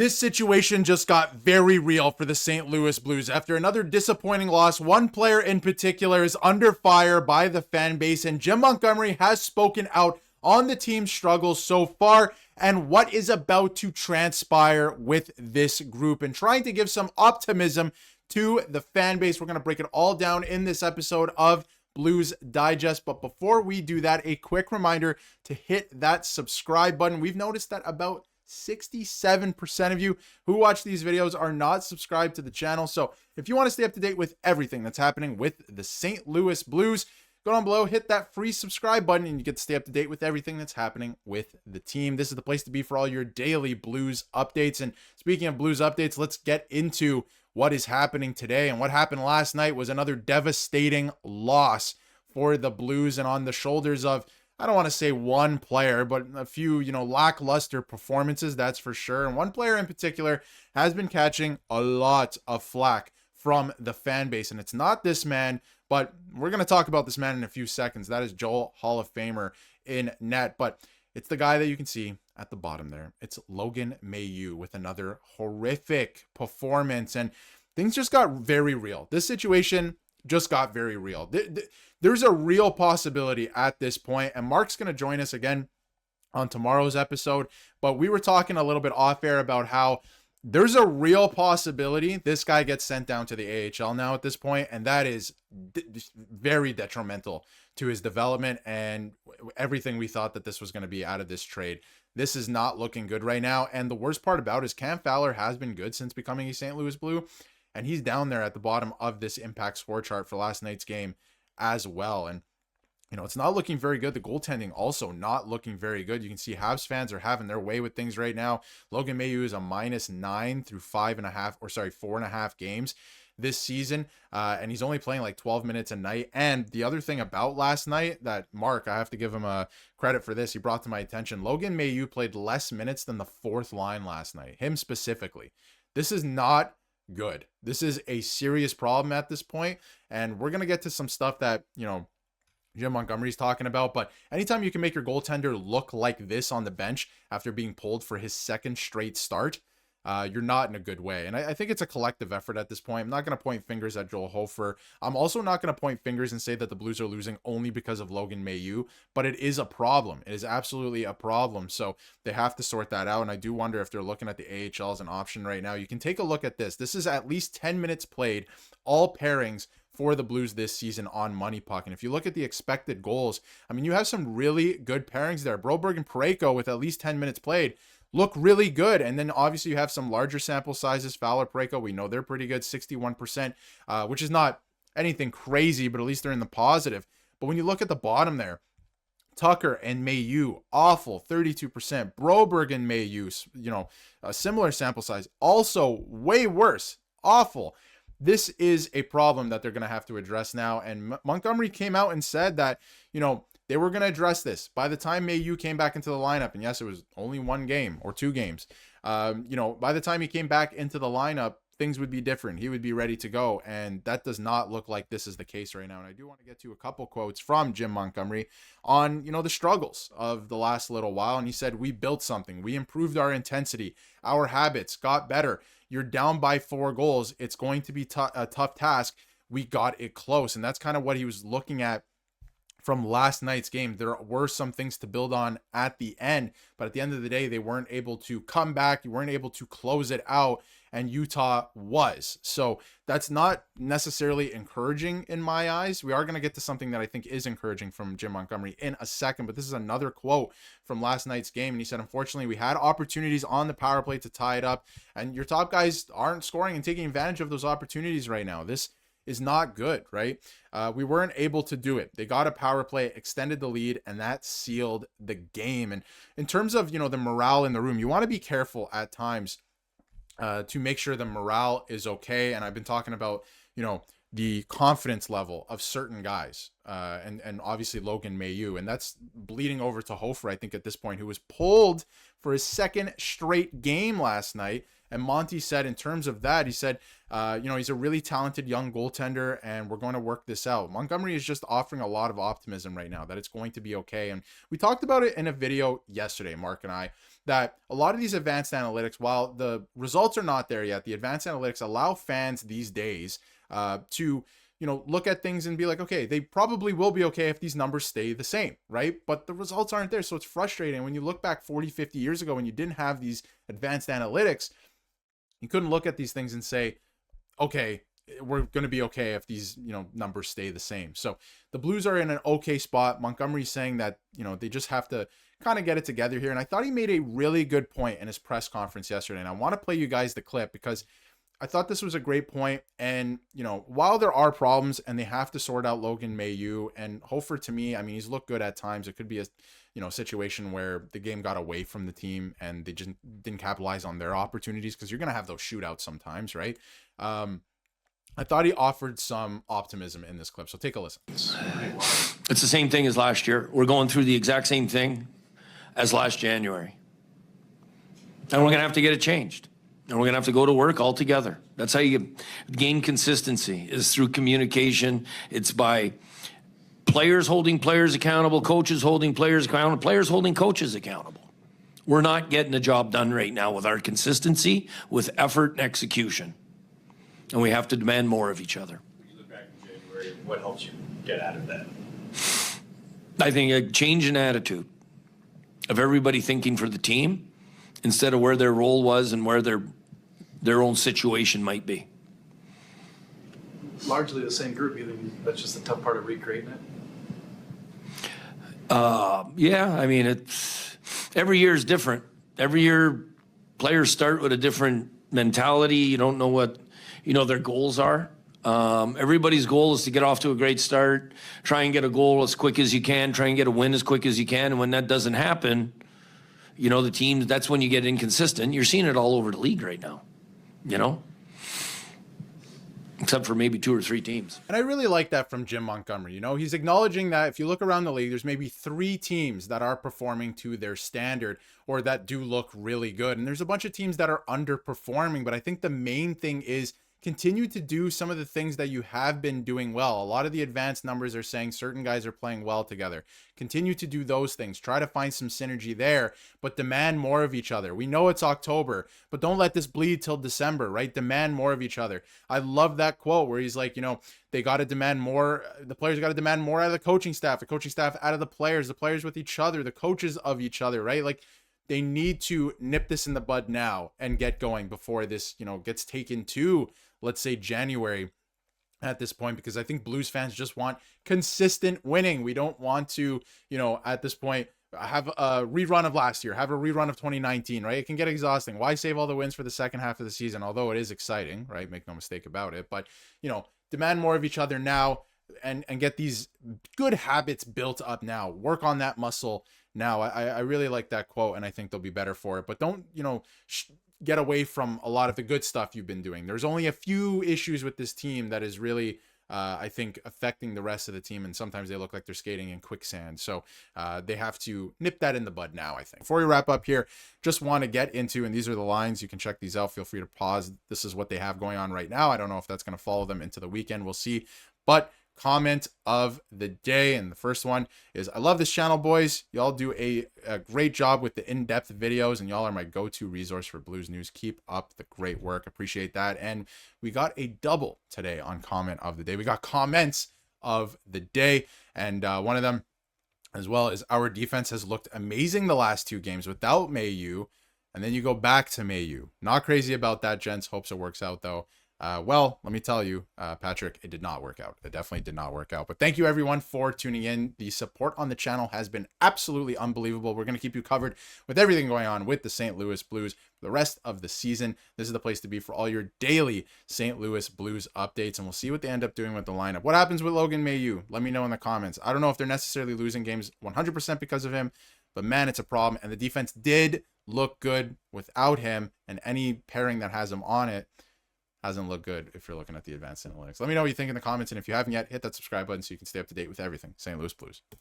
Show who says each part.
Speaker 1: This situation just got very real for the St. Louis Blues. After another disappointing loss, one player in particular is under fire by the fan base, and Jim Montgomery has spoken out on the team's struggles so far and what is about to transpire with this group, and trying to give some optimism to the fan base. We're going to break it all down in this episode of Blues Digest. But before we do that, a quick reminder to hit that subscribe button. We've noticed that about 67% of you who watch these videos are not subscribed to the channel. So if you want to stay up to date with everything that's happening with the St. Louis Blues, go down below, hit that free subscribe button, and you get to stay up to date with everything that's happening with the team. This is the place to be for all your daily Blues updates. And speaking of Blues updates, let's get into what is happening today. And what happened last night was another devastating loss for the Blues, and on the shoulders of, I don't want to say one player, but a few, lackluster performances, that's for sure. And one player in particular has been catching a lot of flack from the fan base. And it's not this man, but we're going to talk about this man in a few seconds. That is Joel Hall of Famer in net. But it's the guy that you can see at the bottom there. It's Logan Mailloux with another horrific performance. And things just got very real. This situation just got very real. There's a real possibility at this point, and Mark's going to join us again on tomorrow's episode, but we were talking a little bit off air about how there's a real possibility this guy gets sent down to the AHL now at this point, and that is very detrimental to his development and everything we thought that this was going to be out of this trade. This is not looking good right now, and the worst part about it is Cam Fowler has been good since becoming a St. Louis Blue, and he's down there at the bottom of this impact score chart for last night's game as well. And it's not looking very good. The goaltending also not looking very good. You can see Habs fans are having their way with things right now. Logan Mailloux is a -9 through 4.5 games this season, and he's only playing like 12 minutes a night. And the other thing about last night that Mark, I have to give him a credit for this, he brought to my attention, Logan Mailloux played less minutes than the fourth line last night, him specifically. This is not good. This is a serious problem at this point, and we're going to get to some stuff that, Jim Montgomery's talking about, but anytime you can make your goaltender look like this on the bench after being pulled for his second straight start, you're not in a good way. And I think it's a collective effort at this point. I'm not going to point fingers at Joel Hofer. I'm also not going to point fingers and say that the Blues are losing only because of Logan Mailloux, but it is a problem. It is absolutely a problem. So they have to sort that out. And I do wonder if they're looking at the AHL as an option right now. You can take a look at this. This is at least 10 minutes played, all pairings for the Blues this season on Money Puck. And if you look at the expected goals, I mean, you have some really good pairings there. Broberg and Parayko with at least 10 minutes played look really good. And then obviously you have some larger sample sizes. Fowler, Parayko, we know they're pretty good, 61%, which is not anything crazy, but at least they're in the positive. But when you look at the bottom there, Tucker and Mailloux, awful, 32%. Broberg and Mailloux, a similar sample size, also way worse, awful. This is a problem that they're going to have to address now. And Montgomery came out and said that, they were going to address this by the time Mailloux came back into the lineup. And yes, it was only one game or two games. By the time he came back into the lineup, things would be different. He would be ready to go. And that does not look like this is the case right now. And I do want to get to a couple quotes from Jim Montgomery on, the struggles of the last little while. And he said, "We built something. We improved our intensity. Our habits got better. You're down by 4 goals. It's going to be a tough task. We got it close." And that's kind of what he was looking at from last night's game. There were some things to build on at the end, but at the end of the day, they weren't able to come back. You weren't able to close it out, and Utah was. So that's not necessarily encouraging in my eyes. We are going to get to something that I think is encouraging from Jim Montgomery in a second, but this is another quote from last night's game. And he said, "Unfortunately, we had opportunities on the power play to tie it up, and your top guys aren't scoring and taking advantage of those opportunities right now. This is not good, right? We weren't able to do it. They got a power play, extended the lead, and that sealed the game." And in terms of, the morale in the room, you want to be careful at times to make sure the morale is okay. And I've been talking about, the confidence level of certain guys, and obviously Logan Mailloux, and that's bleeding over to Hofer, I think, at this point, who was pulled for his second straight game last night. And Monty said, in terms of that, he said, he's a really talented young goaltender, and we're going to work this out. Montgomery is just offering a lot of optimism right now that it's going to be okay. And we talked about it in a video yesterday, Mark and I, that a lot of these advanced analytics, while the results are not there yet, the advanced analytics allow fans these days to, look at things and be like, okay, they probably will be okay if these numbers stay the same, right? But the results aren't there. So it's frustrating. When you look back 40, 50 years ago, when you didn't have these advanced analytics, you couldn't look at these things and say, okay, we're going to be okay if these, numbers stay the same. So the Blues are in an okay spot. Montgomery's saying that, they just have to kind of get it together here. And I thought he made a really good point in his press conference yesterday. And I want to play you guys the clip because I thought this was a great point. And, while there are problems and they have to sort out Logan Mailloux and Hofer, to me, I mean, he's looked good at times. It could be a, situation where the game got away from the team and they just didn't capitalize on their opportunities, because you're going to have those shootouts sometimes, right? I thought he offered some optimism in this clip. So take a listen.
Speaker 2: It's the same thing as last year. We're going through the exact same thing as last January. And we're going to have to get it changed. And we're going to have to go to work all together. That's how you gain consistency, is through communication. It's by players holding players accountable, coaches holding players accountable, players holding coaches accountable. We're not getting the job done right now with our consistency, with effort and execution. And we have to demand more of each other.
Speaker 3: When you look back in January, what helps you get out of that?
Speaker 2: I think a change in attitude of everybody thinking for the team instead of where their role was and where their own situation might be.
Speaker 4: Largely the same group. You think that's just the tough part of recreating it?
Speaker 2: Yeah, I mean, it's every year is different. Every year, players start with a different mentality. You don't know what their goals are. Everybody's goal is to get off to a great start, try and get a goal as quick as you can, try and get a win as quick as you can. And when that doesn't happen, the teams, that's when you get inconsistent. You're seeing it all over the league right now, except for maybe 2 or 3 teams.
Speaker 1: And I really like that from Jim Montgomery. He's acknowledging that if you look around the league, there's maybe 3 teams that are performing to their standard or that do look really good. And there's a bunch of teams that are underperforming. But I think the main thing is continue to do some of the things that you have been doing well. A lot of the advanced numbers are saying certain guys are playing well together. Continue to do those things. Try to find some synergy there, but demand more of each other. We know it's October, but don't let this bleed till December, right? Demand more of each other. I love that quote where he's like, they got to demand more. The players got to demand more out of the coaching staff out of the players with each other, the coaches of each other, right? Like, they need to nip this in the bud now and get going before this, gets taken to, let's say, January at this point, because I think Blues fans just want consistent winning. We don't want to, at this point, have a rerun of last year, have a rerun of 2019, right? It can get exhausting. Why save all the wins for the second half of the season? Although it is exciting, right? Make no mistake about it. But, demand more of each other now and get these good habits built up now. Work on that muscle now. I really like that quote, and I think they'll be better for it. But don't, get away from a lot of the good stuff you've been doing. There's only a few issues with this team that is really, I think, affecting the rest of the team. And sometimes they look like they're skating in quicksand. So they have to nip that in the bud now, I think. Before we wrap up here, just want to get into, and these are the lines. You can check these out. Feel free to pause. This is what they have going on right now. I don't know if that's going to follow them into the weekend. We'll see. But comment of the day, and the first one is, I love this channel, boys. Y'all do a great job with the in-depth videos, and y'all are my go-to resource for Blues news. Keep up the great work. Appreciate that. And we got a double today on comment of the day. We got comments of the day, and one of them as well is, our defense has looked amazing the last 2 games without Mailloux, and then you go back to Mailloux. Not crazy about that, gents. Hopes it works out though. Well, let me tell you, Patrick, it did not work out. It definitely did not work out. But thank you, everyone, for tuning in. The support on the channel has been absolutely unbelievable. We're going to keep you covered with everything going on with the St. Louis Blues for the rest of the season. This is the place to be for all your daily St. Louis Blues updates, and we'll see what they end up doing with the lineup. What happens with Logan Mailloux? Let me know in the comments. I don't know if they're necessarily losing games 100% because of him, but man, it's a problem. And the defense did look good without him, and any pairing that has him on it hasn't looked good if you're looking at the advanced analytics. Let me know what you think in the comments, and if you haven't yet, hit that subscribe button so you can stay up to date with everything St. Louis Blues.